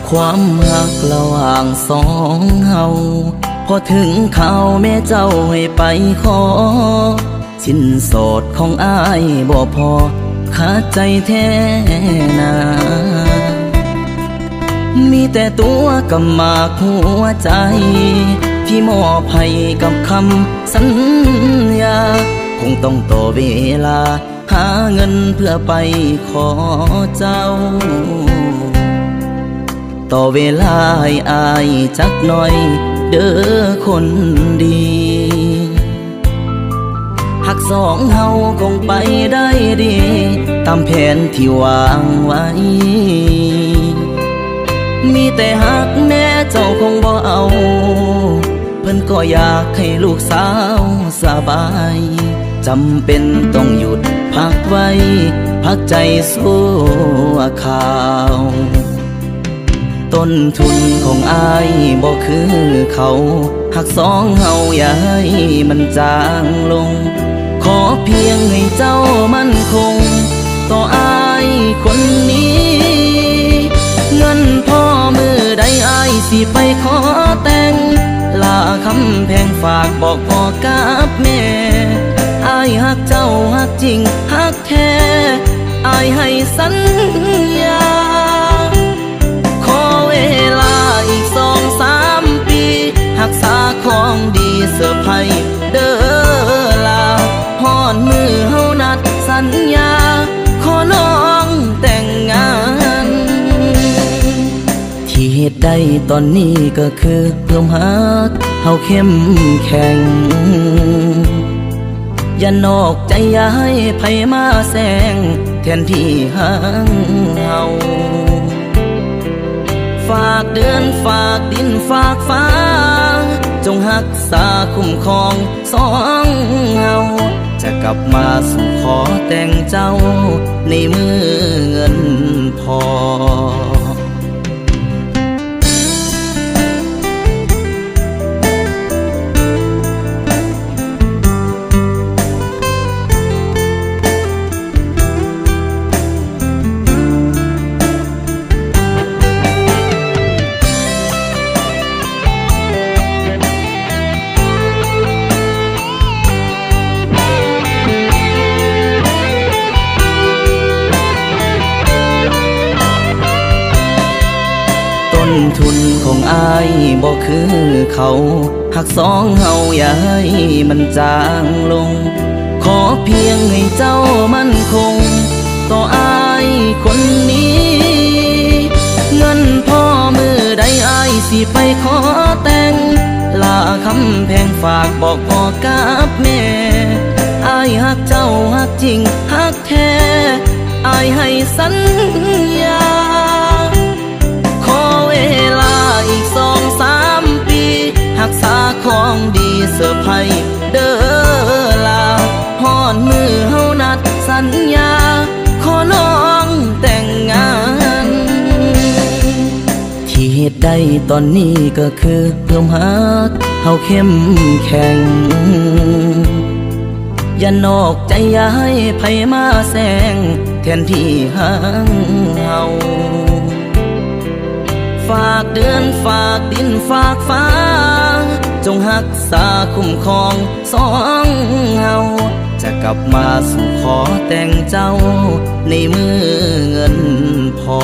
ความรักระหว่างสองเฮาพอถึงข่าวแม่เจ้าให้ไปขอสินสอดของอ้ายบ่พอขาดใจแท้นามีแต่ตัวกำมากหัวใจที่มอบให้กับคำสัญญาคงต้องต่อเวลาหาเงินเพื่อไปขอเจ้าต่อเวลาให้อายจักหน่อยเด้อคนดีหักสองเฮาคงไปได้ดีตามแผนที่วางไว้มีแต่หักแน่เจ้าคงบ่เอาเพิ่นก็อยากให้ลูกสาวสบายจำเป็นต้องหยุดพักไว้พักใจสู้ข่าวต้นทุนของอายบ่คือเขาหักสองเฮาอย่าให้มันจางลงขอเพียงให้เจ้ามั่นคงต่ออายคนนี้เงินพ่อมือใดอายสิไปขอแต่งลาคำแพงฝากบอกพ่อกับแม่อายหักเจ้าหักจริงหักแท้อายให้สัญญาขอเวลาอีก2-3 ปีหักษาของดีเสื้อไผ่เด้อลาฮอดมือเฮานัดสัญญาขอน้องแต่งงานที่เหตุใดตอนนี้ก็คือเพิ่มหักเฮาเข้มแข็งอย่านอกใจอย่าให้ไผมาแซงแทนที่ห่างเฮาฝากเดือนฝากดินฝากฟ้าจงรักษาคุ้มครองสองเฮาจะกลับมาสู่ขอแต่งเจ้าในมือเงินพอต้นทุนของอายบ่คือเขาหักสองเฮาอย่าให้มันจางลงขอเพียงให้เจ้ามั่นคงต่ออายคนนี้เงินพ่อมือใดอายสิไปขอแต่งลาคำแพงฝากบอกพ่อกับแม่อายหักเจ้าหักจริงหักแท้อายให้สัญญาอีก2-3 ปีหักษาของดีเสื้อไผ่เด้อลาฮอดมือเฮานัดสัญญาขอน้องแต่งงานที่เหตุใดตอนนี้ก็คือเพิ่มหักเฮาเข้มแข็งอย่านอกใจอย่าให้ไผมาแซงแทนที่ห่างเฮาฝากเดือนฝากดินฝากฟ้าจงรักษาคุ้มครองสองเฮาจะกลับมาสู่ขอแต่งเจ้าในมือเงินพอ